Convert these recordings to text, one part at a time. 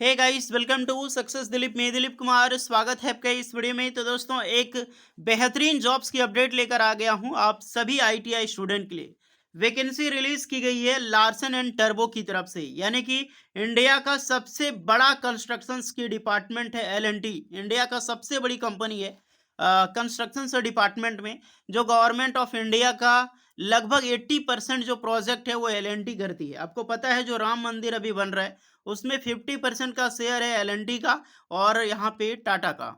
Hey guys, welcome to success Dilip. मैं दिलीप कुमार, स्वागत है आपका इस वीडियो में। तो दोस्तों, एक बेहतरीन जॉब्स की अपडेट लेकर आ गया हूं आप सभी आईटीआई स्टूडेंट के लिए। वैकेंसी रिलीज की गई है लार्सन एंड टर्बो की तरफ से, यानी कि इंडिया का सबसे बड़ा कंस्ट्रक्शन की डिपार्टमेंट है एल&टी। इंडिया का सबसे बड़ी कंपनी है कंस्ट्रक्शन से डिपार्टमेंट में, जो गवर्नमेंट ऑफ इंडिया का लगभग 80% जो प्रोजेक्ट है वो एल&टी करती है। आपको पता है जो राम मंदिर अभी बन रहा है उसमें 50% का शेयर है एल&टी का और यहाँ पे टाटा का।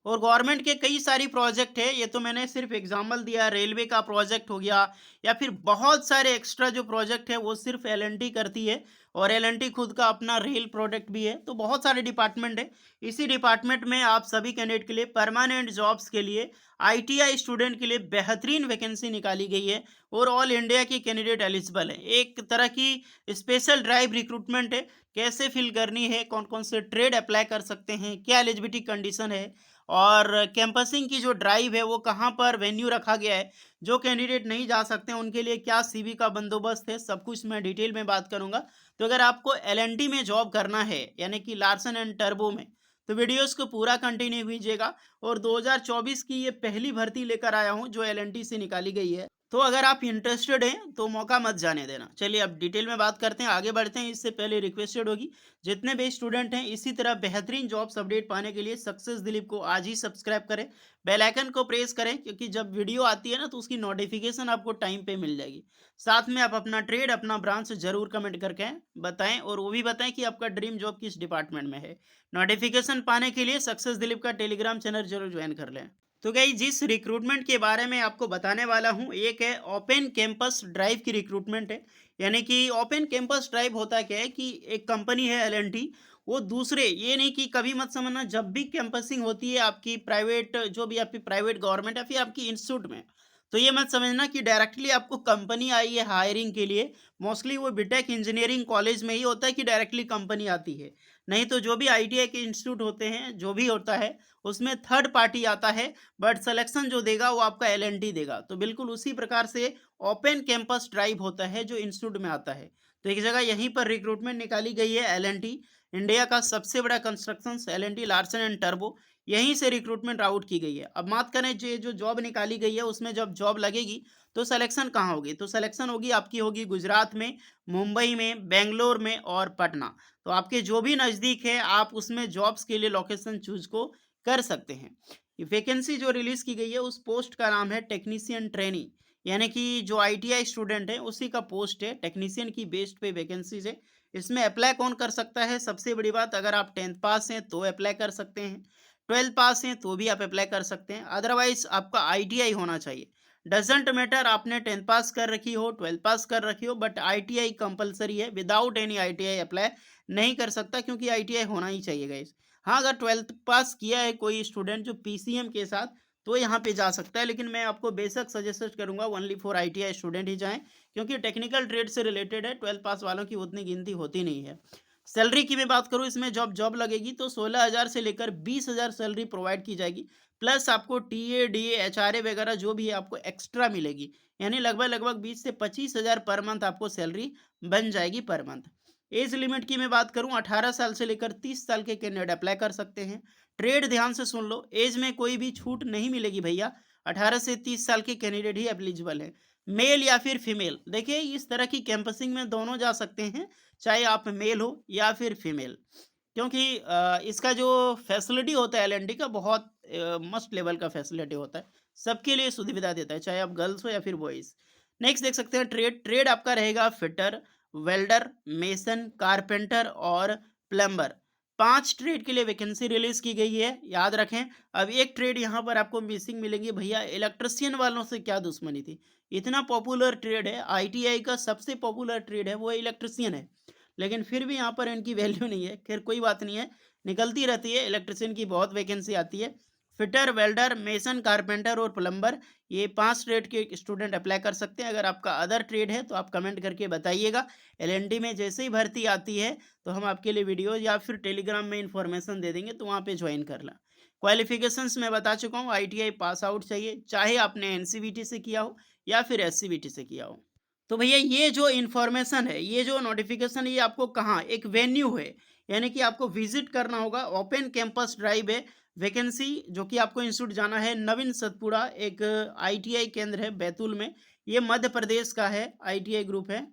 और गवर्नमेंट के कई सारी प्रोजेक्ट है, ये तो मैंने सिर्फ एग्जांपल दिया। रेलवे का प्रोजेक्ट हो गया या फिर बहुत सारे एक्स्ट्रा जो प्रोजेक्ट है वो सिर्फ एल&टी करती है। और एल&टी खुद का अपना रेल प्रोडक्ट भी है। तो बहुत सारे डिपार्टमेंट है। इसी डिपार्टमेंट में आप सभी कैंडिडेट के लिए परमानेंट जॉब्स के लिए आईटीआई स्टूडेंट के लिए बेहतरीन वैकेंसी निकाली गई है और ऑल इंडिया की कैंडिडेट एलिजिबल है। एक तरह की स्पेशल ड्राइव रिक्रूटमेंट है। कैसे फिल करनी है, कौन कौन से ट्रेड अप्लाई कर सकते हैं, क्या एलिजिबिलिटी कंडीशन है और कैंपसिंग की जो ड्राइव है वो कहाँ पर वेन्यू रखा गया है, जो कैंडिडेट नहीं जा सकते हैं उनके लिए क्या सीवी का बंदोबस्त है, सब कुछ मैं डिटेल में बात करूंगा। तो अगर आपको एल&टी में जॉब करना है यानी कि लार्सन एंड टर्बो में, तो वीडियोस को पूरा कंटिन्यू कीजिएगा। और 2024 की ये पहली भर्ती लेकर आया हूँ जो एल&टी से निकाली गई है। तो अगर आप इंटरेस्टेड हैं तो मौका मत जाने देना। चलिए अब डिटेल में बात करते हैं, आगे बढ़ते हैं। इससे पहले रिक्वेस्टेड होगी, जितने भी स्टूडेंट हैं इसी तरह बेहतरीन जॉब्स अपडेट पाने के लिए सक्सेस दिलीप को आज ही सब्सक्राइब करें, बेल आइकन को प्रेस करें, क्योंकि जब वीडियो आती है ना तो उसकी नोटिफिकेशन आपको टाइम पे मिल जाएगी। साथ में आप अपना ट्रेड, अपना ब्रांच जरूर कमेंट करके बताएं और वो भी बताएं कि आपका ड्रीम जॉब किस डिपार्टमेंट में है। नोटिफिकेशन पाने के लिए सक्सेस दिलीप का टेलीग्राम चैनल जरूर ज्वाइन कर लें। तो गाइस, जिस रिक्रूटमेंट के बारे में आपको बताने वाला हूं, एक है ओपन कैंपस ड्राइव की रिक्रूटमेंट है। यानी कि ओपन कैंपस ड्राइव होता क्या है कि एक कंपनी है एल&टी, वो दूसरे, ये नहीं कि कभी मत समझना, जब भी कैंपसिंग होती है आपकी प्राइवेट, जो भी आपकी प्राइवेट गवर्नमेंट या फिर आपकी इंस्टीट्यूट में, तो ये मत समझना कि डायरेक्टली आपको कंपनी आई है हायरिंग के लिए। मोस्टली वो बीटेक इंजीनियरिंग कॉलेज में ही होता है कि डायरेक्टली कंपनी आती है। नहीं तो जो भी आईटीआई के इंस्टीट्यूट होते हैं, जो भी होता है, उसमें थर्ड पार्टी आता है, बट सिलेक्शन जो देगा वो आपका एल&टी देगा। तो बिल्कुल उसी प्रकार से ओपन कैंपस ड्राइव होता है जो इंस्टीट्यूट में आता है। तो एक जगह यहीं पर रिक्रूटमेंट निकाली गई है एल&टी, इंडिया का सबसे बड़ा construction L&T Larsen and turbo, यहीं से रिक्रूटमेंट आउट की गई है। अब बात करें जो जॉब निकाली गई है उसमें जब जॉब लगेगी तो सिलेक्शन कहाँ होगी, तो सिलेक्शन होगी आपकी, होगी गुजरात में, मुंबई में, बेंगलोर में और पटना। तो आपके जो भी नज़दीक है आप उसमें जॉब्स के लिए लोकेशन चूज को कर सकते हैं। वैकेंसी जो रिलीज की गई है उस पोस्ट का नाम है टेक्नीशियन ट्रेनी, यानी कि जो आईटीआई स्टूडेंट है उसी का पोस्ट है। टेक्नीशियन की बेस्ड पे वैकेंसीज है। इसमें अप्लाई कौन कर सकता है, सबसे बड़ी बात, अगर आप 10th पास हैं तो अप्लाई कर सकते हैं, 12th पास हैं तो भी आप अप्लाई कर सकते हैं, अदरवाइज आपका आईटीआई होना चाहिए। डजेंट मैटर आपने 10th पास कर रखी हो, 12th पास कर रखी हो, बट आईटीआई कंपलसरी है। विदाउट एनी आईटीआई अप्लाई नहीं कर सकता, क्योंकि आईटीआई होना ही चाहिए गाइस। हाँ, अगर 12th पास किया है कोई स्टूडेंट जो पीसीएम के साथ, तो यहाँ पे जा सकता है, लेकिन मैं आपको बेशक सजेस्ट करूंगा ओनली फॉर आईटीआई स्टूडेंट ही जाएं, क्योंकि टेक्निकल ट्रेड से रिलेटेड है। 12th पास वालों की उतनी गिनती होती नहीं है। सैलरी की मैं बात करूँ, इसमें जॉब जॉब लगेगी तो 16,000 से लेकर 20,000 सैलरी प्रोवाइड की जाएगी। प्लस आपको टीए डीए एचआरए वगैरह जो भी है आपको एक्स्ट्रा मिलेगी। यानी लगभग लगभग 20 से 25,000 पर मंथ आपको सैलरी बन जाएगी पर मंथ। एज लिमिट की मैं बात करूं, 18 साल से लेकर 30 साल के कैंडिडेट अप्लाई कर सकते हैं। ट्रेड ध्यान से सुन लो, एज में कोई भी छूट नहीं मिलेगी भैया। 18 से 30 साल के कैंडिडेट ही एलिजिबल है, मेल या फिर फीमेल। देखिए, इस तरह की कैंपसिंग में दोनों जा सकते हैं, चाहे आप मेल हो या फिर फीमेल, क्योंकि इसका जो फैसिलिटी होता है एल&टी का, बहुत मस्ट लेवल का फैसिलिटी होता है। सबके लिए सुविधा देता है, चाहे आप गर्ल्स हो या फिर बॉयज। नेक्स्ट देख सकते हैं ट्रेड। ट्रेड आपका रहेगा फिटर, वेल्डर, मेसन, कारपेंटर और प्लम्बर। 5 ट्रेड के लिए वैकेंसी रिलीज की गई है, याद रखें। अब एक ट्रेड यहाँ पर आपको मिसिंग मिलेंगी भैया, इलेक्ट्रिशियन वालों से क्या दुश्मनी थी। इतना पॉपुलर ट्रेड है, आईटीआई का सबसे पॉपुलर ट्रेड है वो इलेक्ट्रिशियन है, लेकिन फिर भी यहाँ पर इनकी वैल्यू नहीं है। खैर कोई बात नहीं है, निकलती रहती है, इलेक्ट्रिशियन की बहुत वैकेंसी आती है। फिटर, वेल्डर, मेसन, कारपेंटर और प्लम्बर, ये 5 ट्रेड के स्टूडेंट अप्लाई कर सकते हैं। अगर आपका अदर ट्रेड है तो आप कमेंट करके बताइएगा। एल&टी में जैसे ही भर्ती आती है तो हम आपके लिए वीडियो या फिर टेलीग्राम में इंफॉर्मेशन दे देंगे, तो वहाँ पे ज्वाइन कर ला। क्वालिफिकेशंस मैं बता चुका हूँ, आईटीआई पास आउट चाहिए, चाहे आपने एनसीवीटी से किया हो या फिर एससीवीटी से किया हो। तो भैया, ये जो इन्फॉर्मेशन है, ये जो नोटिफिकेशन है, ये आपको कहाँ, एक वेन्यू है, यानी कि आपको विजिट करना होगा। ओपन कैंपस ड्राइव है, वैकेंसी जो कि आपको इंस्टीट्यूट जाना है नवीन सतपुड़ा, एक आईटीआई केंद्र है बैतूल में, ये मध्य प्रदेश का है, आईटीआई ग्रुप है।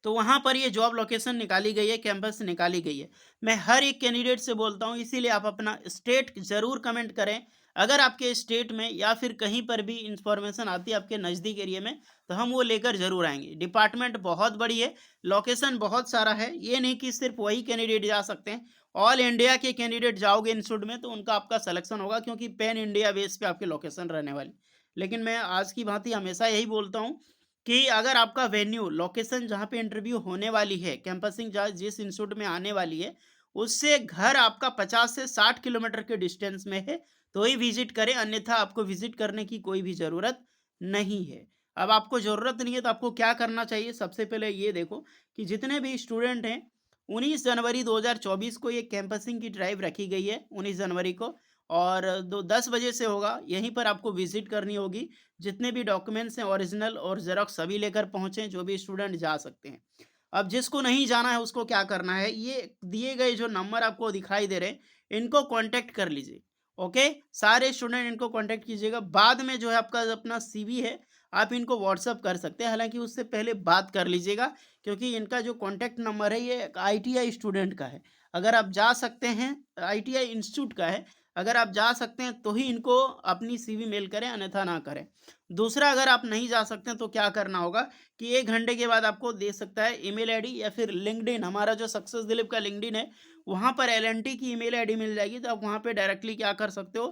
तो वहाँ पर ये जॉब लोकेशन निकाली गई है, कैंपस निकाली गई है। मैं हर एक कैंडिडेट से बोलता हूँ, इसीलिए आप अपना स्टेट ज़रूर कमेंट करें। अगर आपके स्टेट में या फिर कहीं पर भी इंफॉर्मेशन आती है आपके नज़दीक एरिया में, तो हम वो लेकर ज़रूर आएँगे। डिपार्टमेंट बहुत बड़ी है, लोकेशन बहुत सारा है, ये नहीं कि सिर्फ वही कैंडिडेट जा सकते हैं। ऑल इंडिया के कैंडिडेट जाओगे इंस्टीट्यूट में तो उनका आपका सिलेक्शन होगा, क्योंकि पैन इंडिया बेस पे आपकी लोकेशन रहने वाली। लेकिन मैं आज की भांति हमेशा यही बोलता हूँ कि अगर आपका वेन्यू लोकेशन जहाँ पे इंटरव्यू होने वाली है, कैंपसिंग जहाँ जिस इंस्टीट्यूट में आने वाली है, उससे घर आपका 50 से 60 किलोमीटर के डिस्टेंस में है, तो ही विजिट करें, अन्यथा आपको विजिट करने की कोई भी ज़रूरत नहीं है। अब आपको ज़रूरत नहीं है तो आपको क्या करना चाहिए? सबसे पहले ये देखो कि जितने भी स्टूडेंट हैं, 19 जनवरी 2024 को ये कैंपसिंग की ड्राइव रखी गई है, 19 जनवरी को, और 10 बजे से होगा। यहीं पर आपको विजिट करनी होगी। जितने भी डॉक्यूमेंट्स हैं ओरिजिनल और ज़ेरॉक्स सभी लेकर पहुँचे, जो भी स्टूडेंट जा सकते हैं। अब जिसको नहीं जाना है उसको क्या करना है, ये दिए गए जो नंबर आपको दिखाई दे रहे हैं, इनको कॉन्टैक्ट कर लीजिए। ओके? सारे स्टूडेंट इनको कॉन्टैक्ट कीजिएगा। बाद में जो है आपका अपना सीवी है, आप इनको व्हाट्सएप कर सकते हैं। हालाँकि उससे पहले बात कर लीजिएगा, क्योंकि इनका जो कॉन्टैक्ट नंबर है ये एक आईटीआई स्टूडेंट का है। अगर आप जा सकते हैं, आईटीआई इंस्टीट्यूट का है, अगर आप जा सकते हैं तो ही इनको अपनी सीवी मेल करें, अन्यथा ना करें। दूसरा, अगर आप नहीं जा सकते हैं तो क्या करना होगा कि 1 घंटे के बाद आपको दे सकता है ईमेल आईडी या फिर लिंक्डइन, हमारा जो सक्सेस दिलीप का लिंक्डइन है, वहाँ पर एलएनटी की ईमेल आईडी मिल जाएगी, तो आप वहाँ पे डायरेक्टली क्या कर सकते हो,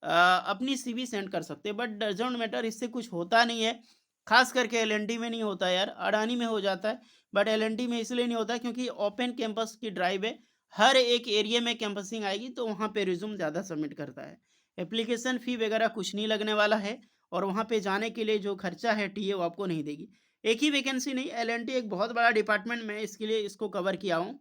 अपनी सीवी सेंड कर सकते हैं। बट डज़न्ट मैटर, इससे कुछ होता नहीं है। ख़ास करके एलएनटी में नहीं होता यार, अडानी में हो जाता है, बट एलएनटी में इसलिए नहीं होता क्योंकि ओपन कैंपस की ड्राइव है। हर एक एरिया में कैंपसिंग आएगी, तो वहाँ पे रिज्यूम ज़्यादा सबमिट करता है। एप्लीकेशन फ़ी वगैरह कुछ नहीं लगने वाला है, और वहाँ पे जाने के लिए जो खर्चा है टीए वो आपको नहीं देगी। एक ही वैकेंसी नहीं, एलएनटी एक बहुत बड़ा डिपार्टमेंट, मैं इसके लिए इसको कवर किया हूँ।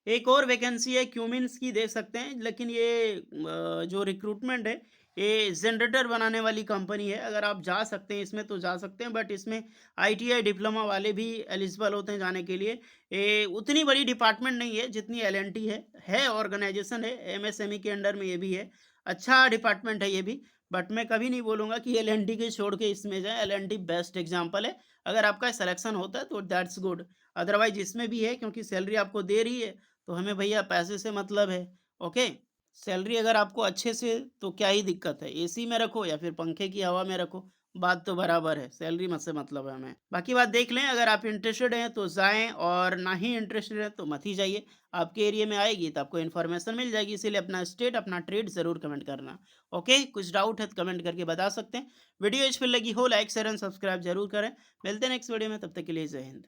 एक और वैकेंसी है क्यूमिन्स की, देख सकते हैं, लेकिन ये जो रिक्रूटमेंट है, ये जनरेटर बनाने वाली कंपनी है। अगर आप जा सकते हैं इसमें तो जा सकते हैं, बट इसमें आईटीआई डिप्लोमा वाले भी एलिजिबल होते हैं जाने के लिए। ये उतनी बड़ी डिपार्टमेंट नहीं है जितनी एलएनटी है ऑर्गेनाइजेशन है, एमएसएमई के अंडर में ये भी है। अच्छा डिपार्टमेंट है ये भी, बट मैं कभी नहीं बोलूँगा कि एलएनटी के छोड़ के इसमें जाएँ। एलएनटी बेस्ट एग्जाम्पल है। अगर आपका सिलेक्शन होता है तो दैट्स गुड, अदरवाइज इसमें भी है, क्योंकि सैलरी आपको दे रही है, तो हमें भैया पैसे से मतलब है। ओके? सैलरी अगर आपको अच्छे से, तो क्या ही दिक्कत है? एसी में रखो या फिर पंखे की हवा में रखो, बात तो बराबर है। सैलरी में से मतलब है हमें। बाकी बात देख लें, अगर आप इंटरेस्टेड हैं तो जाएँ, और ना ही इंटरेस्टेड हैं तो मत ही जाइए। आपके एरिया में आएगी तो आपको इन्फॉर्मेशन मिल जाएगी, इसीलिए अपना स्टेट, अपना ट्रेड ज़रूर कमेंट करना। ओके? कुछ डाउट है तो कमेंट करके बता सकते हैं। वीडियो अच्छी लगी हो, लाइक, शेयर एंड सब्सक्राइब ज़रूर करें। मिलते हैं नेक्स्ट वीडियो में, तब तक के लिए जय हिंद।